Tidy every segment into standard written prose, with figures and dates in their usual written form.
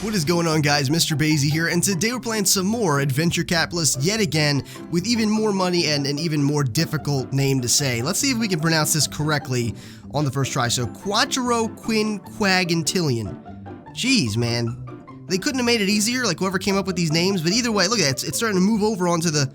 What is going on, guys? MrBayeasy here, and today we're playing some more Adventure Capitalist yet again with even more money and an even more difficult name to say. Let's see if we can pronounce this correctly on the first try. So, Quinquagintillion. Jeez, man. They couldn't have made it easier, like whoever came up with these names, but either way, look at it. It's starting to move over onto the...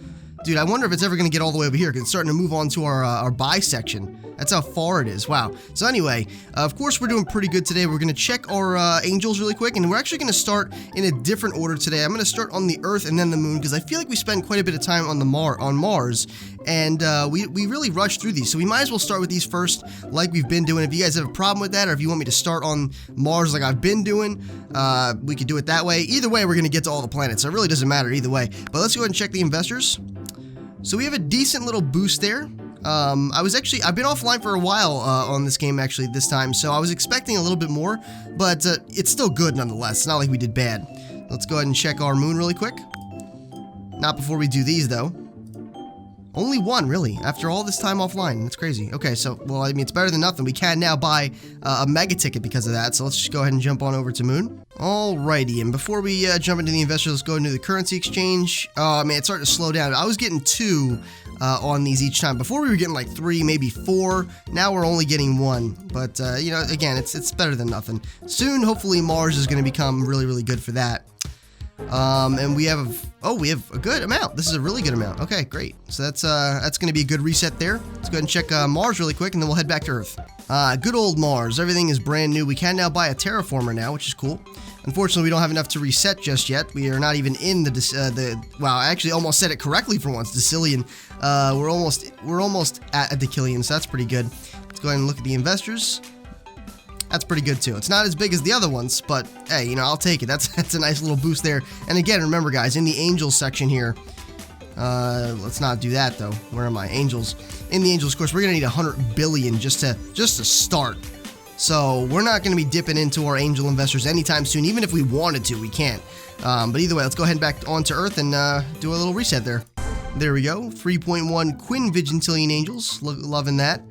Dude, I wonder if it's ever going to get all the way over here, because it's starting to move on to our buy section. That's how far it is. Wow. So anyway, of course, we're doing pretty good today. We're going to check our angels really quick, and we're actually going to start in a different order today. I'm going to start on the Earth and then the Moon, because I feel like we spend quite a bit of time on Mars, and we really rushed through these. So we might as well start with these first, like we've been doing. If you guys have a problem with that, or if you want me to start on Mars like I've been doing, we could do it that way. Either way, we're going to get to all the planets. So it really doesn't matter either way. But let's go ahead and check the investors. So we have a decent little boost there. I've been offline for a while on this game actually this time, so I was expecting a little bit more, but it's still good nonetheless. It's not like we did bad. Let's go ahead and check our moon really quick. Not before we do these though. Only one, really, after all this time offline. That's crazy. Okay, so, well, I mean, it's better than nothing. We can now buy a mega ticket because of that, so let's just go ahead and jump on over to Moon. Alrighty, and before we jump into the investors, let's go into the currency exchange. Oh, man, it's starting to slow down. I was getting 2 on these each time. Before we were getting like 3, maybe 4. Now we're only getting 1. But, you know, again, it's better than nothing. Soon, hopefully, Mars is going to become really, really good for that. And we have a good amount. This is a really good amount. Okay, great. So that's going to be a good reset there. Let's go ahead and check Mars really quick, and then we'll head back to Earth. Good old Mars. Everything is brand new. We can now buy a terraformer now, which is cool. Unfortunately, we don't have enough to reset just yet. We are not even in wow, I actually almost said it correctly for once. Decillion. We're almost at a decillion, so that's pretty good. Let's go ahead and look at the investors. That's pretty good too. It's not as big as the other ones, but hey, you know, I'll take it. That's a nice little boost there. And again, remember guys, in the angels section here, let's not do that though. Where are my angels? In the angels, of course, we're gonna need 100 billion just to start. So we're not gonna be dipping into our angel investors anytime soon. Even if we wanted to, we can't. But either way, let's go ahead and back onto Earth and do a little reset there. There we go. 3.1 Quinquagintillion angels. Loving that.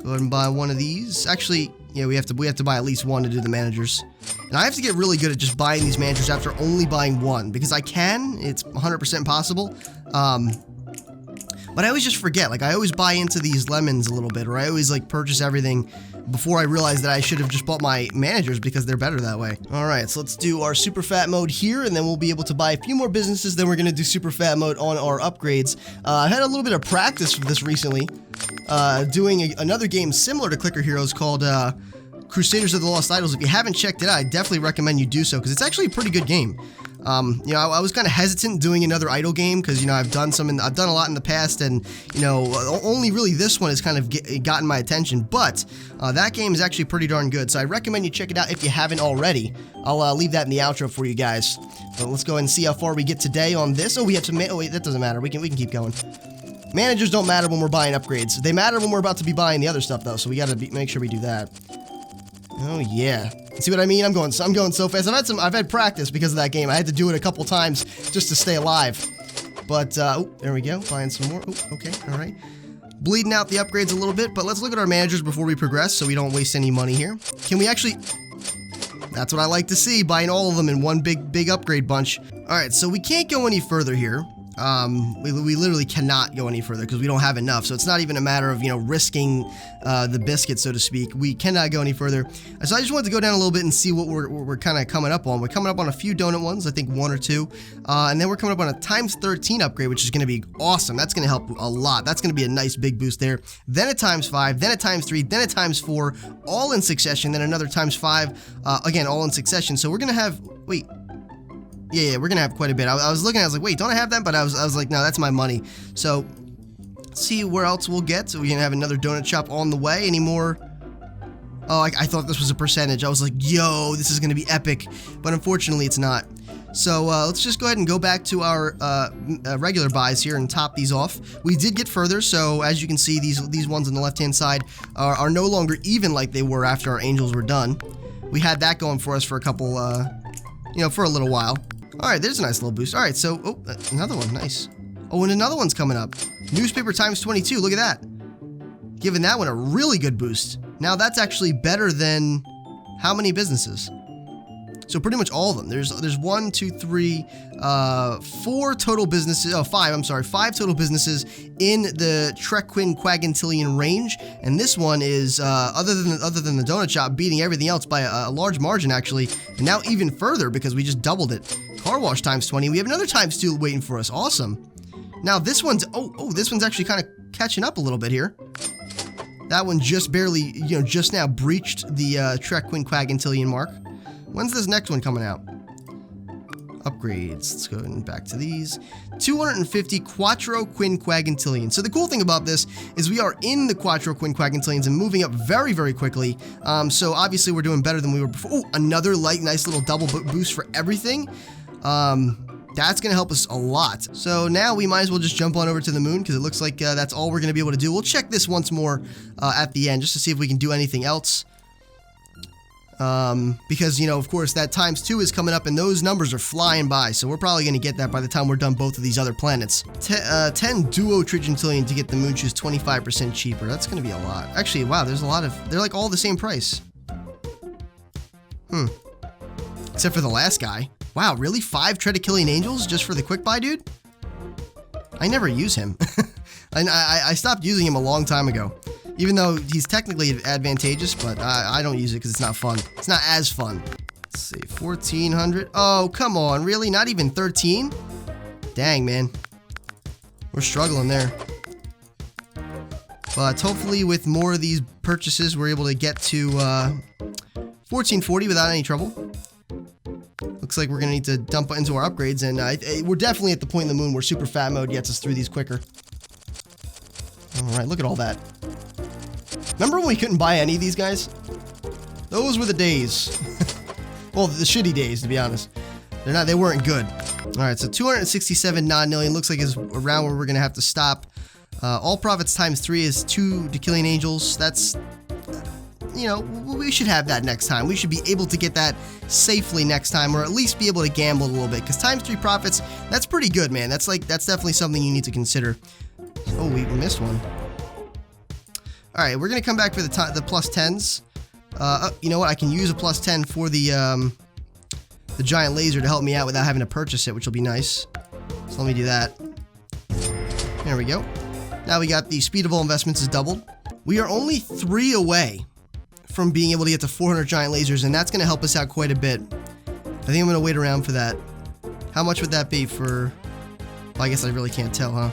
Go ahead and buy one of these. Actually, yeah, we have to buy at least one to do the managers. And I have to get really good at just buying these managers after only buying one, because I can. It's 100% possible. But I always just forget. Like, I always buy into these lemons a little bit, or I always, like, purchase everything before I realize that I should have just bought my managers because they're better that way. Alright, so let's do our super fat mode here, and then we'll be able to buy a few more businesses. Then we're going to do super fat mode on our upgrades. I had a little bit of practice for this recently, doing another game similar to Clicker Heroes called Crusaders of the Lost Idols. If you haven't checked it out, I definitely recommend you do so, because it's actually a pretty good game. You know, I was kind of hesitant doing another idle game because, you know, I've done a lot in the past, and, you know, only really this one has kind of gotten my attention, but that game is actually pretty darn good, so I recommend you check it out if you haven't already. I'll leave that in the outro for you guys. But let's go ahead and see how far we get today on this. Oh, we have to, oh wait, that doesn't matter. We can keep going. Managers don't matter when we're buying upgrades. They matter when we're about to be buying the other stuff, though, so we gotta make sure we do that. Oh yeah. See what I mean? I'm going so fast. I've had practice because of that game. I had to do it a couple times just to stay alive. But oh, there we go. Buying some more. Oh, okay, all right. Bleeding out the upgrades a little bit, but let's look at our managers before we progress so we don't waste any money here. Can we actually... That's what I like to see, buying all of them in one big upgrade bunch. All right, so we can't go any further here. We literally cannot go any further because we don't have enough, so it's not even a matter of, you know, risking the biscuit, so to speak. We cannot go any further. So I just wanted to go down a little bit and see what we're kind of coming up on. We're coming up on a few donut ones, I think 1 or 2, and then we're coming up on a times 13 upgrade, which is going to be awesome. That's going to help a lot. That's going to be a nice big boost there. Then a times 5, then a times 3, then a times 4, all in succession, then another times 5, again, all in succession. So we're going to have, wait, yeah, we're gonna have quite a bit. I was looking, I was like, wait, don't I have that? But I was like, no, that's my money. So, let's see where else we'll get. So we're gonna have another donut shop on the way. Any more? Oh, I thought this was a percentage. I was like, yo, this is gonna be epic. But unfortunately, it's not. So let's just go ahead and go back to our regular buys here and top these off. We did get further, so as you can see, these ones on the left-hand side are no longer even like they were after our angels were done. We had that going for us for a couple, you know, for a little while. Alright, there's a nice little boost. Alright, so, oh, another one, nice. Oh, and another one's coming up. Newspaper times 22, look at that. Giving that one a really good boost. Now, that's actually better than how many businesses? So pretty much all of them. There's 1, 2, 3, 4 total businesses. Oh, 5. I'm sorry, 5 total businesses in the Quinquagintillion range, and this one is other than the donut shop, beating everything else by a large margin actually, and now even further because we just doubled it. Car wash times 20. We have another times 2 waiting for us. Awesome. Now this one's this one's actually kind of catching up a little bit here. That one just barely, just now breached the Quinquagintillion mark. When's this next one coming out? Upgrades. Let's go back to these. 250 Quattro Quinquagintillion. So the cool thing about this is we are in the Quattro Quinquagintillions and moving up very, very quickly. So obviously we're doing better than we were before. Oh, another nice little double boost for everything. That's going to help us a lot. So now we might as well just jump on over to the moon because it looks like that's all we're going to be able to do. We'll check this once more at the end just to see if we can do anything else. Because, of course, that times 2 is coming up and those numbers are flying by. So we're probably going to get that by the time we're done both of these other planets. 10 Duo Trigintillion to get the moon shoes 25% cheaper. That's going to be a lot. Actually, wow, there's a lot of... They're like all the same price. Except for the last guy. Wow, really? 5 Treadakillion Angels just for the quick buy, dude? I never use him. I stopped using him a long time ago. Even though he's technically advantageous, but I don't use it because it's not fun. It's not as fun. Let's see, 1,400. Oh, come on, really? Not even 13? Dang, man. We're struggling there. But hopefully with more of these purchases, we're able to get to 1,440 without any trouble. Looks like we're going to need to dump into our upgrades, and we're definitely at the point in the moon where super fat mode gets us through these quicker. Alright, look at all that. Remember when we couldn't buy any of these guys? Those were the days. Well, the shitty days, to be honest. They weren't good. Alright, so 267 non-million. Looks like is around where we're going to have to stop. All profits times 3 is 2 Decillion Angels. That's... we should have that next time. We should be able to get that safely next time, or at least be able to gamble a little bit, because times 3 profits, that's pretty good, man. That's definitely something you need to consider. Oh, we missed one. Alright, we're gonna come back for the plus 10s. You know what? I can use a plus 10 for the giant laser to help me out without having to purchase it, which will be nice. So let me do that. There we go. Now we got the speed of all investments is doubled. We are only 3 away from being able to get to 400 giant lasers, and that's going to help us out quite a bit. I think I'm going to wait around for that. How much would that be for... Well, I guess I really can't tell, huh?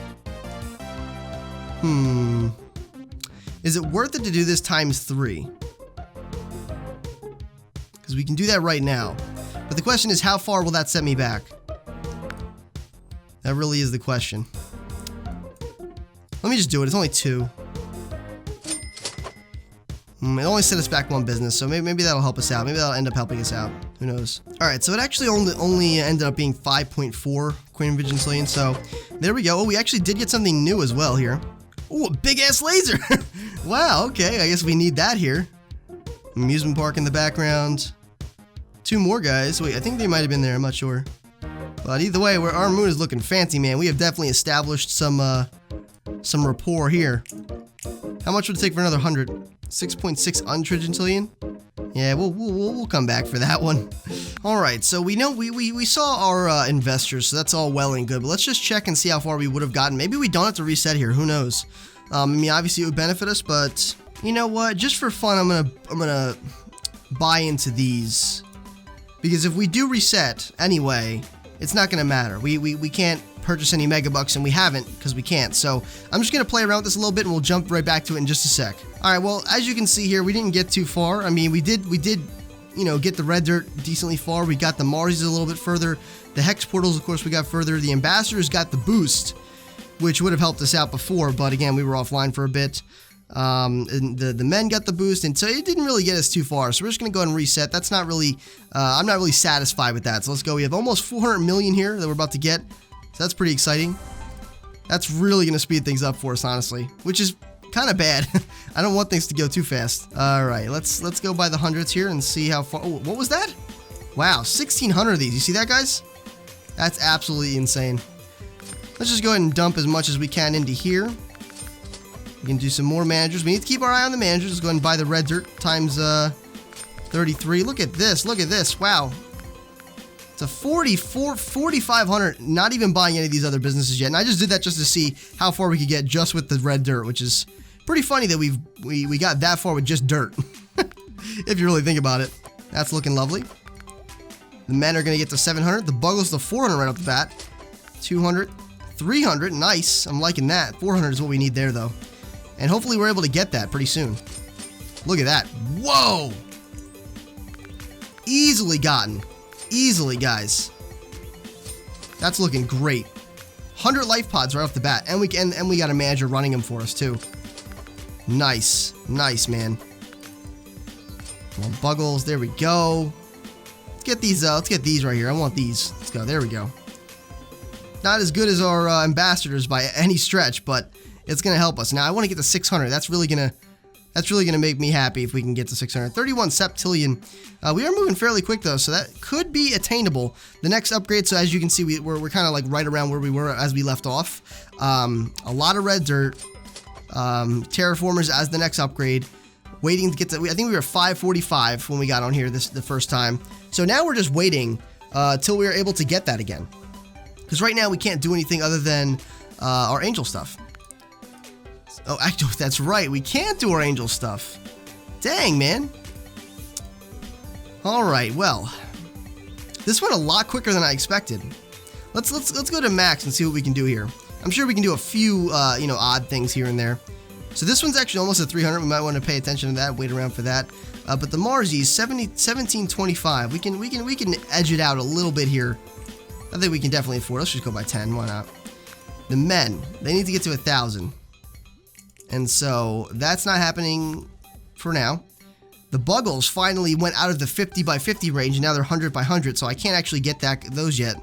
Is it worth it to do this times 3? Because we can do that right now. But the question is, how far will that set me back? That really is the question. Let me just do it. It's only 2. It only set us back 1 business, so maybe that'll help us out. Maybe that'll end up helping us out. Who knows? Alright, so it actually only ended up being 5.4 Quinquagintillion, so there we go. Oh, we actually did get something new as well here. Oh, a big-ass laser! Wow, okay, I guess we need that here. Amusement park in the background. 2 more guys. Wait, I think they might have been there, I'm not sure. But either way, our moon is looking fancy, man. We have definitely established some rapport here. How much would it take for another 100? 6.6 untrigintillion? Yeah, we'll come back for that one. Alright, so we know we saw our investors, so that's all well and good, but let's just check and see how far we would have gotten. Maybe we don't have to reset here, who knows? I mean, obviously it would benefit us, but you know what? Just for fun, I'm gonna buy into these. Because if we do reset anyway, it's not gonna matter. We can't purchase any megabucks, and we haven't because we can't. So I'm just gonna play around with this a little bit, and we'll jump right back to it in just a sec. All right, well, as you can see here, we didn't get too far. I mean, we did get the red dirt decently far. We got the Marsies a little bit further. The hex portals, of course, we got further. The ambassadors got the boost, which would have helped us out before, but again, we were offline for a bit. And the men got the boost, and so it didn't really get us too far. So we're just gonna go ahead and reset. That's not really, I'm not really satisfied with that. So let's go. We have almost 400 million here that we're about to get. So that's pretty exciting. That's really gonna speed things up for us, honestly, which is kind of bad. I don't want things to go too fast. All right, let's go by the hundreds here and see how far. Oh, what was that? Wow, 1,600 of these. You see that, guys? That's absolutely insane. Let's just go ahead and dump as much as we can into here. We can do some more managers. We need to keep our eye on the managers. Let's go ahead and buy the red dirt times 33. Look at this. Look at this. Wow. It's a 4,500, not even buying any of these other businesses yet. And I just did that just to see how far we could get just with the red dirt, which is pretty funny that we got that far with just dirt. If you really think about it. That's looking lovely. The men are going to get to 700. The Buggles to 400 right off the bat. 200, 300, nice. I'm liking that. 400 is what we need there, though. And hopefully we're able to get that pretty soon. Look at that. Whoa! Easily gotten. Easily, guys. That's looking great. 100 life pods right off the bat. And we got a manager running them for us, too. Nice. Nice, man. Come on, Buggles. There we go. Let's get these right here. I want these. Let's go. There we go. Not as good as our ambassadors by any stretch, but it's gonna help us. Now I want to get to 600. That's really gonna make me happy if we can get to 600. 31 septillion. We are moving fairly quick though, so that could be attainable. The next upgrade. So as you can see, we're kind of like right around where we were as we left off. A lot of red dirt. Terraformers as the next upgrade. Waiting to get to. I think we were 545 when we got on here the first time. So now we're just waiting till we are able to get that again. Because right now we can't do anything other than our angel stuff. Oh, actually, that's right. We can't do our angel stuff. Dang, man. All right. Well, this went a lot quicker than I expected. Let's go to max and see what we can do here. I'm sure we can do a few odd things here and there. So this one's actually almost at 300. We might want to pay attention to that. Wait around for that. But the Marsies, 1725. We can edge it out a little bit here. I think we can definitely afford. Let's just go by 10. Why not? The men, they need to get to 1,000, and so that's not happening for now. The Buggles finally went out of the 50 by 50 range, and now they're 100 by 100. So I can't actually get those yet.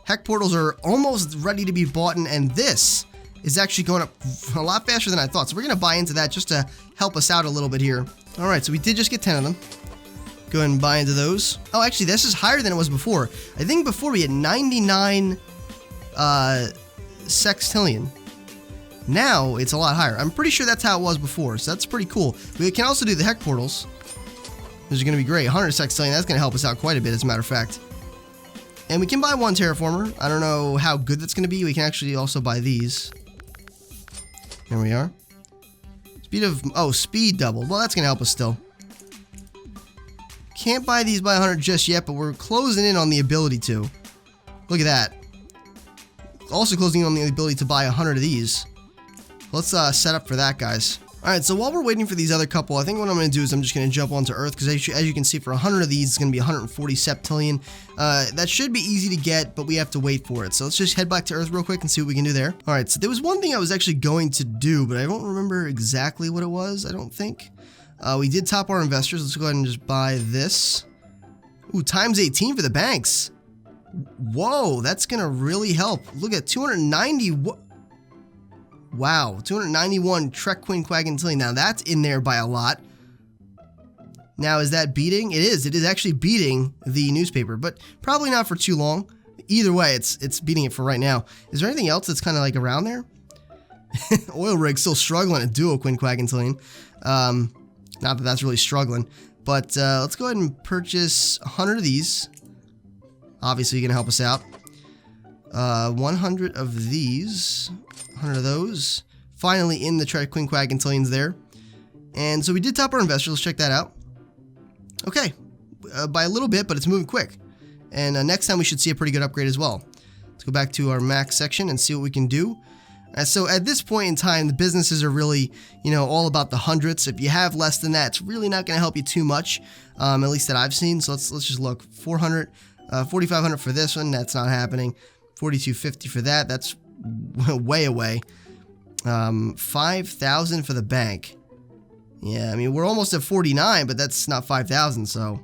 Heck portals are almost ready to be bought, and this is actually going up a lot faster than I thought. So we're gonna buy into that just to help us out a little bit here. All right, so we did just get 10 of them. Go ahead and buy into those. Oh, actually, this is higher than it was before. I think before we had 99 sextillion. Now it's a lot higher. I'm pretty sure that's how it was before, so that's pretty cool. We can also do the heck portals. Those are going to be great. 100 sextillion, that's going to help us out quite a bit, as a matter of fact. And we can buy one terraformer. I don't know how good that's going to be. We can actually also buy these. There we are. Speed doubled. Well, that's going to help us still. Can't buy these by 100 just yet, but we're closing in on the ability to. Look at that. Also closing in on the ability to buy 100 of these. Let's set up for that, guys. Alright, so while we're waiting for these other couple, I think what I'm going to do is I'm just going to jump onto Earth, because as you can see, for 100 of these, it's going to be 140 septillion. That should be easy to get, but we have to wait for it. So let's just head back to Earth real quick and see what we can do there. Alright, so there was one thing I was actually going to do, but I don't remember exactly what it was, I don't think. We did top our investors. Let's go ahead and just buy this. Ooh, times 18 for the banks. Whoa, that's going to really help. Look at 290. Wow, 291 Trek Queen Quaggentillion. Now that's in there by a lot. Now, is that beating? It is. It is actually beating the newspaper, but probably not for too long. Either way, it's beating it for right now. Is there anything else that's kind of like around there? Oil rig still struggling at Duo Queen Quaggentillion. Not that that's really struggling, but let's go ahead and purchase 100 of these. Obviously, you're going to help us out. 100 of these, 100 of those. Finally in the Trek Queen Quaggentillions there. And so we did top our investors. Let's check that out. Okay, by a little bit, but it's moving quick. And next time we should see a pretty good upgrade as well. Let's go back to our max section and see what we can do. So at this point in time, the businesses are really, all about the hundreds. If you have less than that, it's really not going to help you too much, at least that I've seen. So let's just look. 400, 4,500 for this one. That's not happening. 4,250 for that. That's way away. 5,000 for the bank. Yeah, I mean, we're almost at 49, but that's not 5,000, so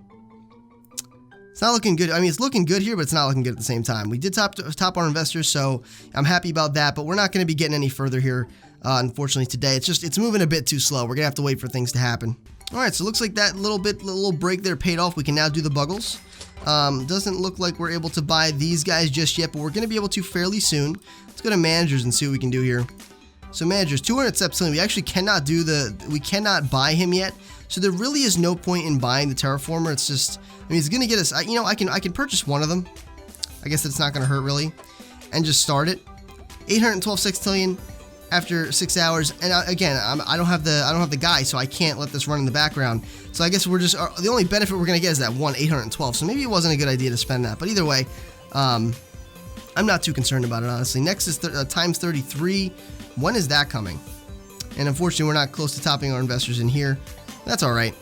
it's not looking good. I mean, it's looking good here, but it's not looking good at the same time. We did top our investors, so I'm happy about that, but we're not going to be getting any further here, unfortunately, today. It's moving a bit too slow. We're going to have to wait for things to happen. All right, so it looks like that little break there paid off. We can now do the Buggles. Doesn't look like we're able to buy these guys just yet, but we're going to be able to fairly soon. Let's go to managers and see what we can do here. So managers, 200 septillion. We actually cannot buy him yet. So there really is no point in buying the terraformer. It's just, I mean, it's gonna get us. You know, I can purchase one of them. I guess it's not gonna hurt really, and just start it. 812 sextillion after 6 hours, and again, I don't have the guy, so I can't let this run in the background. So I guess we're just the only benefit we're gonna get is that 812. So maybe it wasn't a good idea to spend that. But either way, I'm not too concerned about it, honestly. Next is times 33. When is that coming? And unfortunately, we're not close to topping our investors in here. That's all right.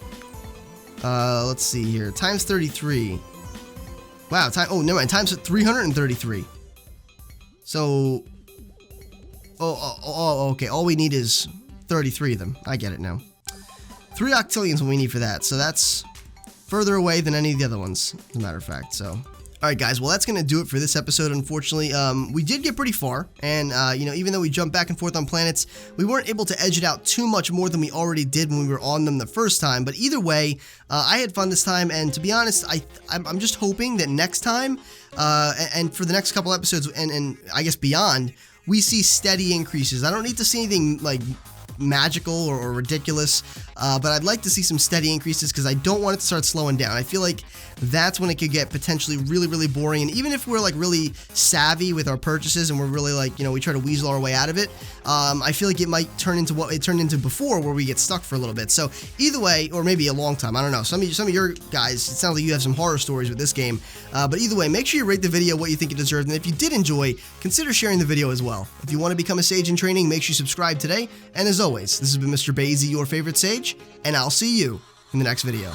Let's see here. Times 33. Wow. Oh, never mind. Times 333. So. Oh, okay. All we need is 33 of them. I get it now. 3 octillions what we need for that. So that's further away than any of the other ones, as a matter of fact. So. Alright guys, well that's going to do it for this episode, unfortunately. We did get pretty far, and you know, even though we jumped back and forth on planets, we weren't able to edge it out too much more than we already did when we were on them the first time. But either way, I had fun this time, and to be honest, I'm just hoping that next time, and for the next couple episodes, and I guess beyond, we see steady increases. I don't need to see anything like magical or ridiculous, but I'd like to see some steady increases because I don't want it to start slowing down. I feel like that's when it could get potentially really boring, and even if we're like really savvy with our purchases and we're really like, you know, we try to weasel our way out of it, I feel like it might turn into what it turned into before, where we get stuck for a little bit. So either way, or maybe a long time, I don't know. Some of your guys, it sounds like you have some horror stories with this game, but either way, make sure you rate the video what you think it deserved, and if you did enjoy, consider sharing the video as well. If you want to become a Sage in training, make sure you subscribe today, and as always, this has been MrBayeasy, your favorite Sage, and I'll see you in the next video.